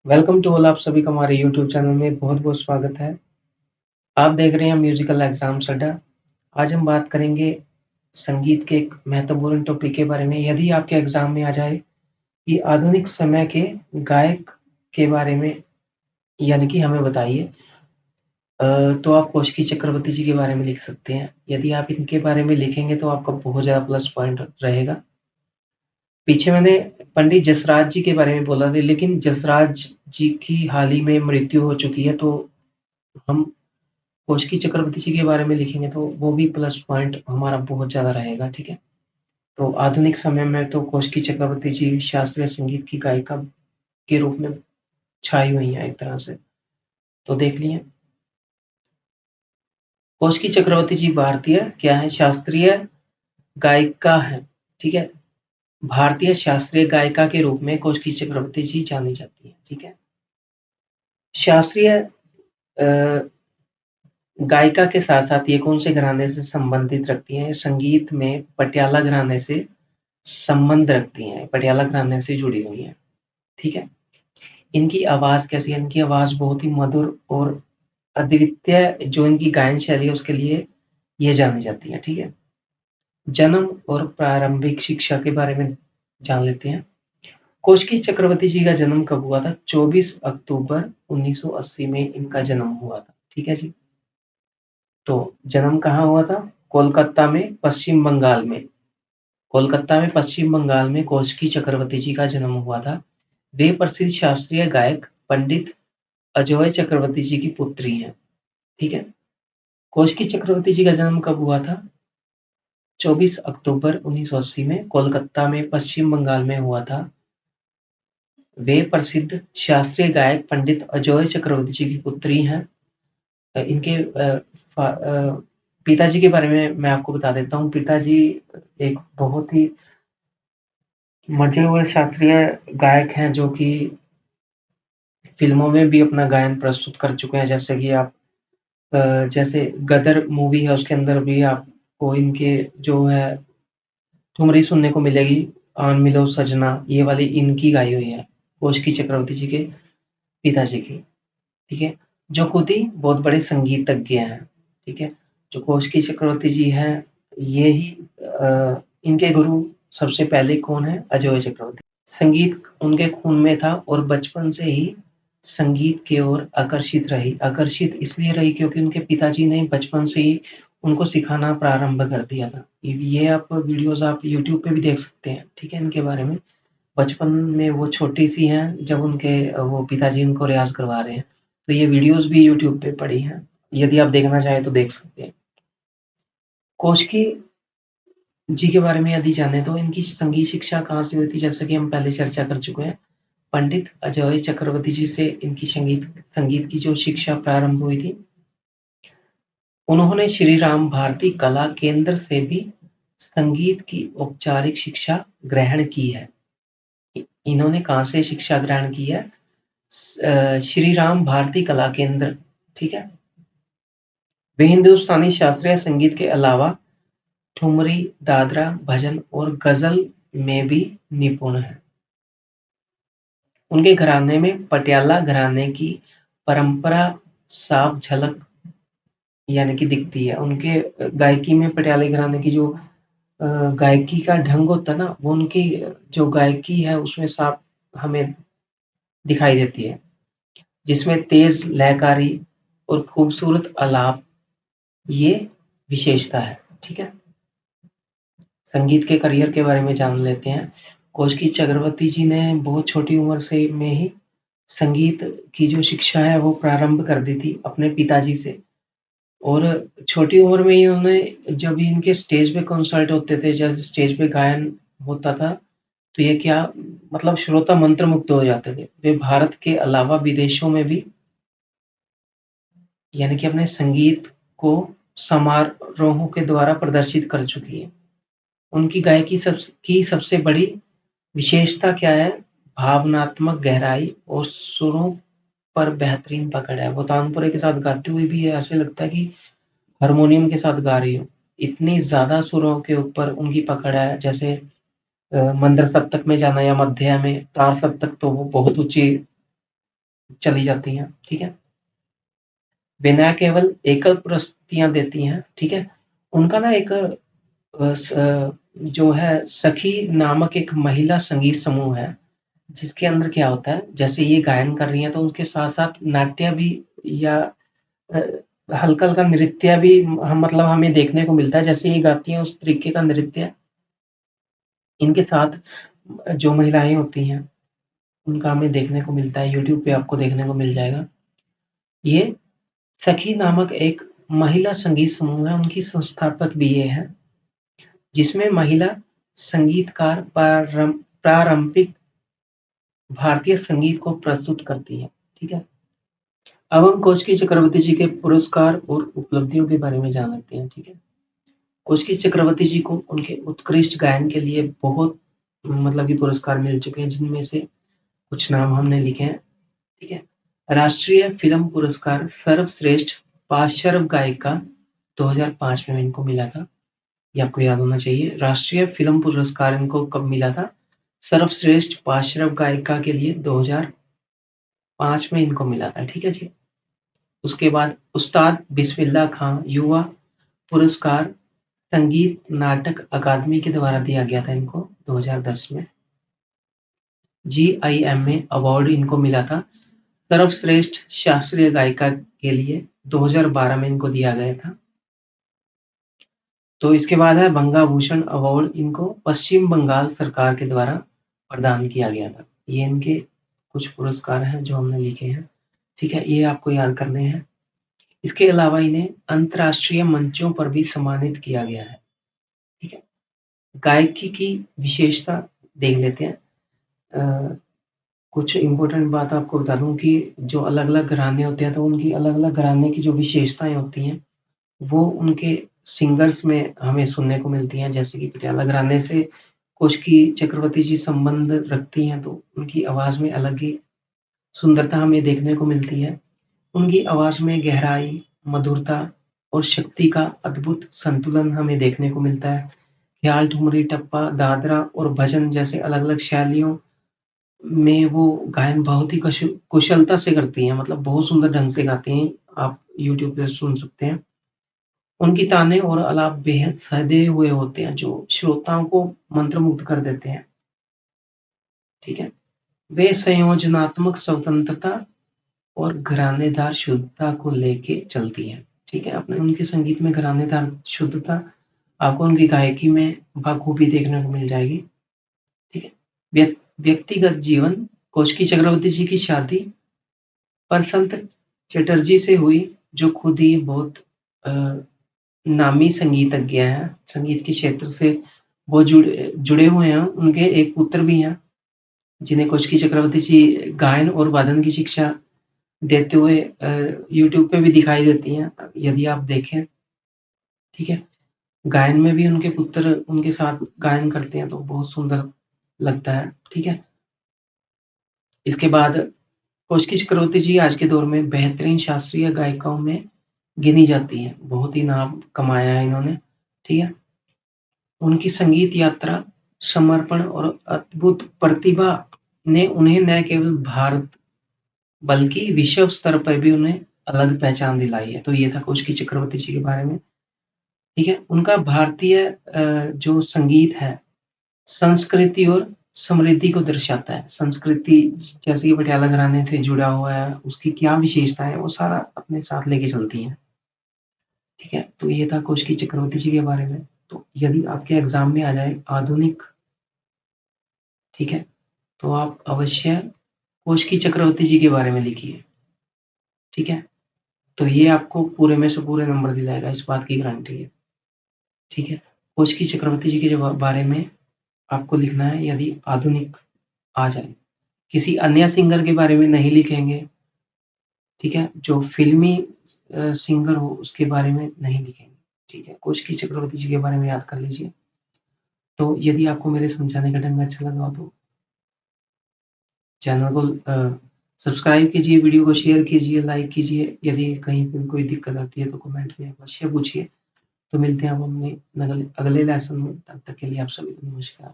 Welcome to all, आप सभी का हमारे यूट्यूब चैनल में बहुत-बहुत स्वागत है। आप देख रहे हैं म्यूजिकल एग्जाम्स अड्डा। आज हम बात करेंगे संगीत के एक महत्वपूर्ण टॉपिक के बारे में। यदि आपके एग्जाम में आ जाए कि आधुनिक समय के गायक के बारे में यानी कि हमें बताइए, तो आप कौशिकी चक्रवर्ती जी के बारे में लिख सकते हैं। यदि आप इनके बारे में लिखेंगे तो आपका बहुत ज़्यादा प्लस पॉइंट रहेगा। पीछे मैंने पंडित जसराज जी के बारे में बोला था, लेकिन जसराज जी की हाल ही में मृत्यु हो चुकी है, तो हम कौशिकी चक्रवर्ती जी के बारे में लिखेंगे तो वो भी प्लस पॉइंट हमारा बहुत ज़्यादा रहेगा, ठीक है? तो आधुनिक समय में तो कौशिकी चक्रवर्ती जी शास्त्रीय संगीत की गायिका के रूप में छाई हुई हैं एक तरह से। तो देख लिए, कौशिकी चक्रवर्ती जी भारतीय क्या है? शास्त्रीय गायिका है, ठीक है? भारतीय शास्त्रीय गायिका के रूप में कौशिकी चक्रवर्ती जी जानी जाती है, ठीक है? शास्त्रीय गायिका के साथ-साथ ये कौन से घराने से संबंधित रखती हैं? संगीत में पटियाला घराने से संबंध रखती हैं, पटियाला घराने से जुड़ी हुई हैं, ठीक है? इनकी आवाज़ कैसी है? इनकी आवाज़ बहुत ही मधुर और अद्वितीय जो इनकी गायन शैली है उसके लिए ये जानी जाती है, ठीक है? जन्म और प्रारंभिक शिक्षा के बारे में जान लेते हैं। कौशिकी चक्रवर्ती जी का जन्म कब हुआ था? 24 अक्टूबर 1980 में इनका जन्म हुआ था, ठीक है जी? तो जन्म कहाँ हुआ था? कोलकाता में, पश्चिम बंगाल में। कोलकाता में, पश्चिम बंगाल में कौशिकी चक्रवर्ती जी का जन्म हुआ था। वे प्रसिद्ध शास्त्रीय गायक पंडित अजय चक्रवर्ती जी की पुत्री हैं, ठीक है? कौशिकी चक्रवर्ती जी का जन्म कब हुआ था? 24 अक्टूबर 1980 में कोलकाता में, पश्चिम बंगाल में हुआ था। वे प्रसिद्ध शास्त्रीय गायक पंडित अजय चक्रवर्ती जी की पुत्री हैं। इनके पिताजी के बारे में मैं आपको बता देता हूँ। पिताजी एक बहुत ही मजे हुए शास्त्रीय गायक हैं जो कि फ़िल्मों में भी अपना गायन प्रस्तुत कर चुके हैं। जैसे कि आप जैसे गदर मूवी है उसके अंदर भी आपको इनके जो है ठुमरी सुनने को मिलेगी, आन मिलो सजना, ये वाली इनकी गाई हुई है, कौशिकी चक्रवर्ती जी के पिताजी की, ठीक है? जो खुद ही बहुत बड़े संगीतज्ञ हैं, ठीक है? जो कौशिकी चक्रवर्ती जी हैं, ये ही इनके गुरु सबसे पहले कौन है? अजय चक्रवर्ती। संगीत उनके खून में था और बचपन से ही संगीत की ओर आकर्षित इसलिए रही क्योंकि उनके पिताजी ने बचपन से ही उनको सिखाना प्रारंभ कर दिया था। ये आप वीडियोज़ आप यूट्यूब पे भी देख सकते हैं, ठीक है? इनके बारे में। बचपन में वो छोटी-सी हैं जब उनके वो पिताजी उनको रियाज़ करवा रहे हैं। तो ये वीडियोज़ भी यूट्यूब पे पड़ी हैं। यदि आप देखना चाहें तो देख सकते हैं। कौशिकी जी के बारे में यदि जाने तो इनकी संगीत शिक्षा कहाँ से हुई थी? जैसा कि हम पहले चर्चा कर चुके हैं। पंडित अजय चक्रवर्ती जी से इनकी संगीत संगीत की जो शिक्षा प्रारंभ हुई थी। उन्होंने श्री राम भारती कला केंद्र से भी संगीत की औपचारिक शिक्षा ग्रहण की है। इन्होंने कहाँ से शिक्षा ग्रहण की है? श्री राम भारती कला केंद्र, ठीक है? वे हिंदुस्तानी शास्त्रीय संगीत के अलावा ठुमरी, दादरा, भजन और गजल में भी निपुण हैं। उनके घराने में पटियाला घराने की परंपरा साफ झलक यानी कि दिखती है। उनके गायकी में पटियाला घराने की जो गायकी का ढंग होता है ना, वो उनकी जो गायकी है उसमें साफ हमें दिखाई देती है, जिसमें तेज लयकारी और खूबसूरत आलाप ये विशेषता है, ठीक है? संगीत के करियर के बारे में जान लेते हैं। कौशिकी चक्रवर्ती जी ने बहुत छोटी उम्र से में ही संगीत की जो शिक्षा है वो प्रारंभ कर दी थी अपने पिताजी से। और छोटी उम्र में ही उन्होंने जब इनके स्टेज पे कॉन्सर्ट होते थे, जब स्टेज पे गायन होता था, तो ये क्या मतलब श्रोता मंत्रमुग्ध हो जाते थे। वे भारत के अलावा विदेशों में भी यानी कि अपने संगीत को समारोहों के द्वारा प्रदर्शित कर चुकी है। उनकी गायकी की सबसे बड़ी विशेषता क्या है? भावनात्मक गहराई और सुरों पर बेहतरीन पकड़ है। वो तानपुरे के साथ गाती हुई भी ऐसे लगता है कि हारमोनियम के साथ गा रही हो। इतनी ज़्यादा सुरों के ऊपर उनकी पकड़ है। जैसे मंद्र सप्तक में जाना या मध्य में तार सप्तक, तो वो बहुत ऊँची चली जाती हैं, ठीक है। वे न केवल एकल प्रस्तुतियाँ देती हैं, ठीक है। उनका ना एक जो है सखी नामक एक महिला संगीत समूह है, जिसके अंदर क्या होता है, जैसे ये गायन कर रही हैं तो उनके साथ-साथ नाट्य भी या अ, हल्का-हल्का नृत्य भी हम मतलब हमें देखने को मिलता है। जैसे ये गाती हैं उस तरीके का नृत्य इनके साथ जो महिलाएँ होती हैं, उनका हमें देखने को मिलता है, यूट्यूब पे आपको देखने को मिल जाएगा। ये सखी नामक एक महिला संगीत समूह है, उनकी संस्थापक भी ये हैं, जिसमें महिला संगीतकार प्रारंभिक भारतीय संगीत को प्रस्तुत करती हैं, ठीक है। अब हम कोशकी चक्रवर्ती जी के पुरस्कार और उपलब्धियों के बारे में जान लेते हैं, ठीक है। कोशकी चक्रवर्ती जी को उनके उत्कृष्ट गायन के लिए बहुत मतलब कि पुरस्कार मिल चुके हैं, जिनमें से कुछ नाम हमने लिखे हैं, ठीक है। राष्ट्रीय फिल्म पुरस्कार सर्वश्रेष्ठ पार्श्व गायिका 2005 में इनको मिला था, ये आपको याद होना चाहिए। राष्ट्रीय फिल्म पुरस्कार इनको कब मिला था? सर्वश्रेष्ठ पार्श्व गायिका के लिए 2005 में इनको मिला था, ठीक है जी। उसके बाद उस्ताद बिस्मिल्लाह खां युवा पुरस्कार संगीत नाटक अकादमी के द्वारा दिया गया था इनको 2010 में। GIMA अवार्ड इनको मिला था सर्वश्रेष्ठ शास्त्रीय गायिका के लिए 2012 में इनको दिया गया था। तो इसके बाद है गंगा भूषण अवार्ड, इनको पश्चिम बंगाल सरकार के द्वारा प्रदान किया गया था। ये इनके कुछ पुरस्कार हैं जो हमने लिखे हैं, ठीक है, ये आपको याद करने हैं। इसके अलावा इन्हें अंतर्राष्ट्रीय मंचों पर भी सम्मानित किया गया है, ठीक है। गायकी की विशेषता देख लेते हैं। कुछ इम्पोर्टेंट बात आपको बता दूं कि जो अलग-अलग घराने होते हैं तो उनकी अलग-अलग घराने की जो विशेषताएं होती हैं वो उनके सिंगर्स में हमें सुनने को मिलती हैं। जैसे कि पटियाला घराने से कोशकी चक्रवर्ती जी संबंध रखती हैं तो उनकी आवाज़ में अलग ही सुंदरता हमें देखने को मिलती है। उनकी आवाज़ में गहराई, मधुरता और शक्ति का अद्भुत संतुलन हमें देखने को मिलता है। ख्याल, ठुमरी, टप्पा, दादरा और भजन जैसे अलग-अलग शैलियों में वो गायन बहुत ही कुशलता से करती हैं, मतलब बहुत सुंदर ढंग से गाती हैं। आप यूट्यूब पे सुन सकते हैं। उनकी ताने और आलाप बेहद सधे हुए होते हैं, जो श्रोताओं को मंत्रमुग्ध कर देते हैं, ठीक है। वे संयोजनात्मक स्वतंत्रता और घरानेदार शुद्धता को लेके चलती हैं, ठीक है। अपने उनके संगीत में घरानेदार शुद्धता आपको उनकी गायकी में बखूबी देखने को मिल जाएगी, ठीक है। व्यक्तिगत जीवन, कोशकी चक्रवर्ती जी की शादी बसंत चटर्जी से हुई, जो खुद ही बहुत नामी संगीतज्ञ हैं, संगीत के क्षेत्र से वो जुड़े हुए हैं। उनके एक पुत्र भी हैं, जिन्हें कोशकी चक्रवर्ती जी गायन और वादन की शिक्षा देते हुए यूट्यूब पे भी दिखाई देती हैं, यदि आप देखें, ठीक है। गायन में भी उनके पुत्र उनके साथ गायन करते हैं तो बहुत सुंदर लगता है, ठीक है। इसके बाद कोशकी चक्रवर्ती जी आज के दौर में बेहतरीन शास्त्रीय गायिकाओं में गिनी जाती हैं, बहुत ही नाम कमाया है इन्होंने, ठीक है। उनकी संगीत यात्रा, समर्पण और अद्भुत प्रतिभा ने उन्हें न केवल भारत बल्कि विश्व स्तर पर भी उन्हें अलग पहचान दिलाई है। तो ये था कोशकी चक्रवर्ती जी के बारे में, ठीक है। उनका भारतीय जो संगीत है, संस्कृति और समृद्धि को दर्शाता है। संस्कृति जैसे कि पटियाला घराने से जुड़ा हुआ है, उसकी क्या विशेषता है वो सारा अपने साथ लेके चलती हैं, ठीक है। तो ये था कोशकी चक्रवर्ती जी के बारे में। तो यदि आपके एग्जाम में आ जाए आधुनिक, ठीक है, तो आप अवश्य कोशकी चक्रवर्ती जी के बारे में लिखिए, ठीक है। तो ये आपको पूरे में से पूरे नंबर दिलाएगा, इस बात की गारंटी है, ठीक है। कोशकी चक्रवर्ती जी के जो बारे में आपको लिखना है यदि आधुनिक आ जाए, किसी अन्य सिंगर के बारे में नहीं लिखेंगे, ठीक है। जो फिल्मी सिंगर हो उसके बारे में नहीं लिखेंगे, ठीक है। कोशकी चक्रवर्ती जी के बारे में याद कर लीजिए। तो यदि आपको मेरे समझाने का ढंग अच्छा लगा हो तो चैनल को सब्सक्राइब कीजिए, वीडियो को शेयर कीजिए, लाइक कीजिए। यदि कहीं पे कोई दिक्कत आती है तो कमेंट में अवश्य पूछिए। तो मिलते हैं अब अपने अगले लेसन में, तब तक के लिए आप सभी को नमस्कार।